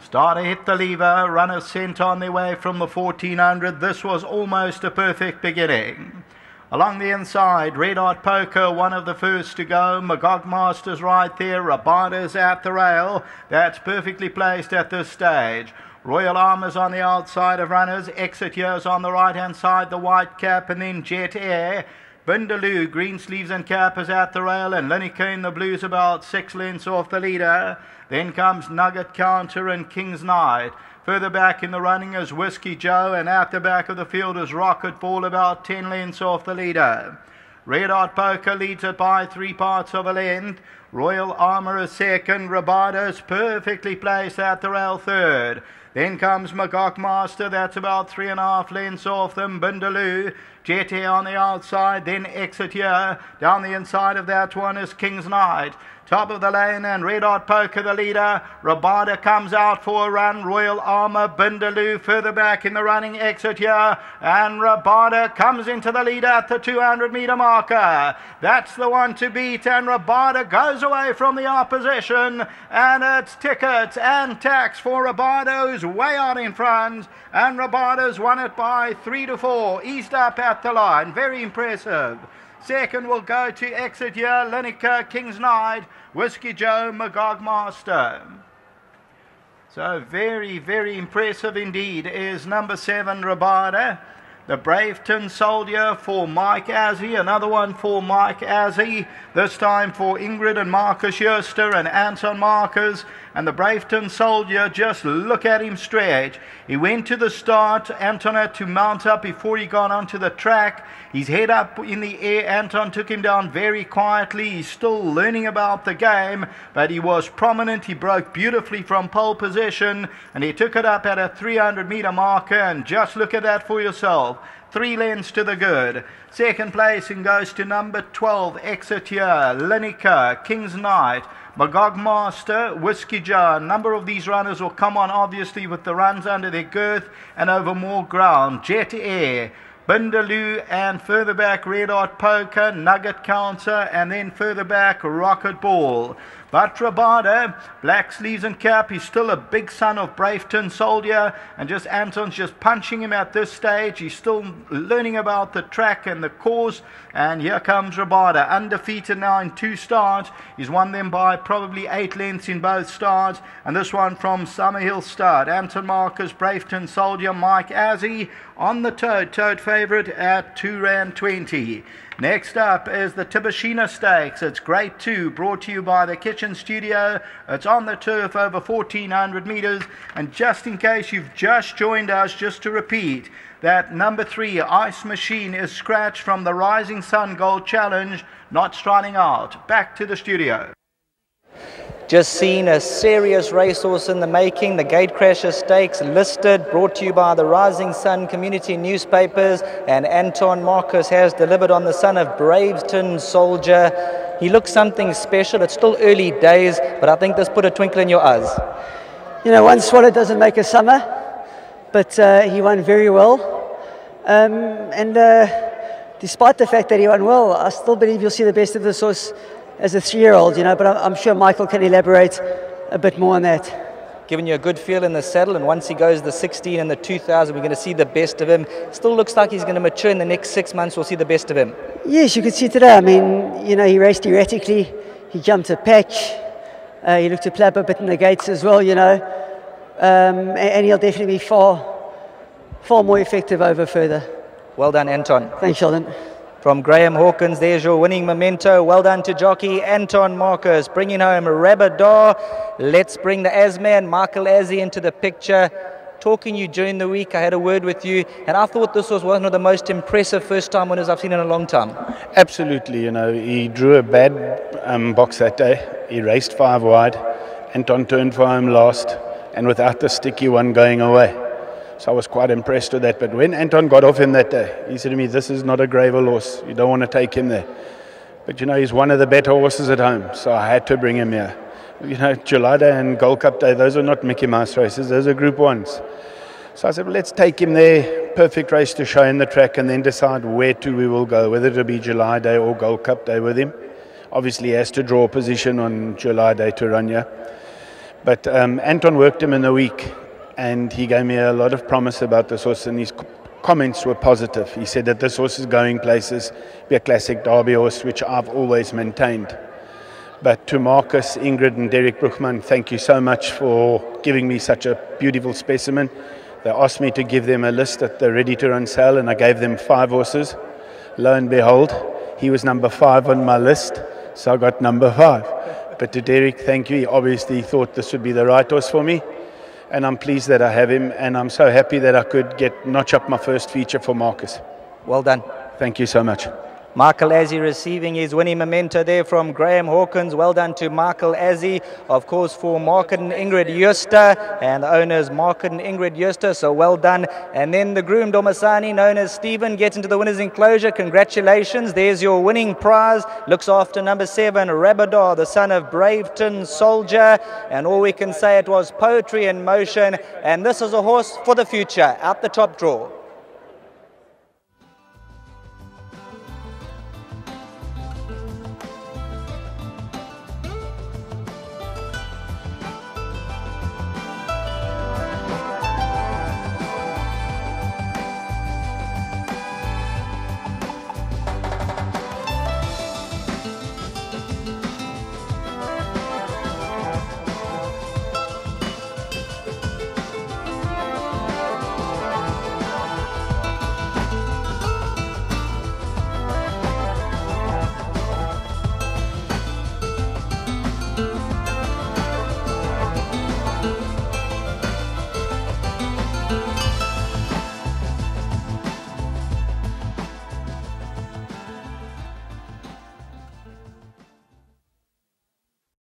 Starter hit the lever, runners sent on their way from the 1400. This was almost a perfect beginning. Along the inside, Red Hot Poker, one of the first to go. Magog Master's right there. RABADA's at the rail. That's perfectly placed at this stage. Royal Armor's on the outside of runners. Exit Year's on the right-hand side, the White Cap, and then Jet Air. Bindaloo, green sleeves and cap, is at the rail, and Lineker in the blues about 6 lengths off the leader. Then comes Nugget Counter and King's Knight. Further back in the running is Whiskey Joe, and at the back of the field is Rocket Ball, about 10 lengths off the leader. Red Hot Poker leads it by 3 parts of a length. Royal Armour is second. RABADA's perfectly placed at the rail third. Then comes Magog Master, that's about 3.5 lengths off them. Bindaloo, Jet Air on the outside, then Exit Here. Down the inside of that one is King's Knight. Top of the lane and Red Hot Poker the leader. RABADA comes out for a run. Royal Armour, Bindaloo further back in the running. Exit Here, and RABADA comes into the lead at the 200-meter marker. That's the one to beat, and RABADA goes away from the opposition, and it's tickets and tax for RABADA, who's way out in front, and RABADA's won it by 3-4, eased up at the line. Very impressive. Second will go to Exit Here, Lineker, King's Knight, Whiskey Joe, Magog Master. So very, very impressive indeed is number 7, RABADA. The Braveton Soldier for Mike Azzy, another one for Mike Azzy, this time for Ingrid and Marcus Schuster and Anton Marcus. And the Braveton Soldier, just look at him stretch. He went to the start. Anton had to mount up before he got onto the track. His head up in the air. Anton took him down very quietly. He's still learning about the game, but he was prominent. He broke beautifully from pole position, and he took it up at a 300-meter marker. And just look at that for yourself. 3 lengths to the good. Second placing goes to number 12, Exit Here, Lineker, King's Knight, Magog Master, Whiskey Joe. A number of these runners will come on obviously with the runs under their girth and over more ground. Jet Air, Bindaloo, and further back Red Hot Poker, Nugget Counter, and then further back Rocket Ball. But RABADA, black sleeves and cap, he's still a big son of Braveton Soldier, and just Anton's just punching him at this stage. He's still learning about the track and the course, and here comes RABADA, undefeated now in 2 starts. He's won them by probably 8 lengths in both starts, and this one from Summerhill Start. Anton Marcus, Braveton Soldier, Mike Azzy on the toad favourite at R2.20. Next up is the Tibashina Stakes. It's Grade 2, brought to you by the Kitchen Studio. It's on the turf over 1,400 metres. And just in case you've just joined us, just to repeat, that number 3, Ice Machine, is scratched from the Rising Sun Gold Challenge, not striding out. Back to the studio. Just seen a serious racehorse in the making, the Gatecrasher Stakes, listed, brought to you by the Rising Sun community newspapers, and Anton Marcus has delivered on the son of Braveton Soldier. He looks something special. It's still early days, but I think this put a twinkle in your eyes. You know, one swallow doesn't make a summer, but he won very well. Despite the fact that he won well, I still believe you'll see the best of this horse as a 3-year-old, you know, but I'm sure Michael can elaborate a bit more on that. Giving you a good feel in the saddle, and once he goes the 16 and the 2000, we're going to see the best of him. Still looks like he's going to mature in the next 6 months. We'll see the best of him. Yes, you could see today. I mean, you know, he raced erratically. He jumped a patch. He looked to play up a bit in the gates as well, you know. And he'll definitely be far more effective over further. Well done, Anton. Thanks, Sheldon. From Graham Hawkins, there's your winning memento. Well done to jockey Anton Marcus, bringing home RABADA. Let's bring the Asman, Michael Azzy, into the picture. Talking you during the week, I had a word with you, and I thought this was one of the most impressive first-time winners I've seen in a long time. Absolutely, you know, he drew a bad box that day. He raced 5 wide. Anton turned for him last, and without the sticky one going away. So I was quite impressed with that. But when Anton got off him that day, he said to me, this is not a Greyville horse. You don't want to take him there. But, you know, he's one of the better horses at home. So I had to bring him here. You know, July Day and Gold Cup Day, those are not Mickey Mouse races. Those are Group 1s. So I said, well, let's take him there. Perfect race to show him the track and then decide where to we will go, whether it'll be July Day or Gold Cup Day with him. Obviously, he has to draw a position on July Day to run here. But Anton worked him in the week, and he gave me a lot of promise about this horse, and his comments were positive. He said that this horse is going places, be a classic Derby horse, which I've always maintained. But to Marcus, Ingrid and Derek Broekman, thank you so much for giving me such a beautiful specimen. They asked me to give them a list that they're ready to run sale, and I gave them 5 horses. Lo and behold, he was number 5 on my list, so I got number 5. But to Derek, thank you. He obviously thought this would be the right horse for me, and I'm pleased that I have him, and I'm so happy that I could notch up my first feature for Marcus. Well done. Thank you so much. Michael Azzi receiving his winning memento there from Graham Hawkins. Well done to Michael Azzi, of course, for Market and Ingrid Juster, and the owners Market and Ingrid Juster, so well done. And then the groom Domasani, known as Stephen, gets into the winner's enclosure. Congratulations, there's your winning prize. Looks after number 7, RABADA, the son of Braveton Soldier, and all we can say, it was poetry in motion, and this is a horse for the future, out the top draw.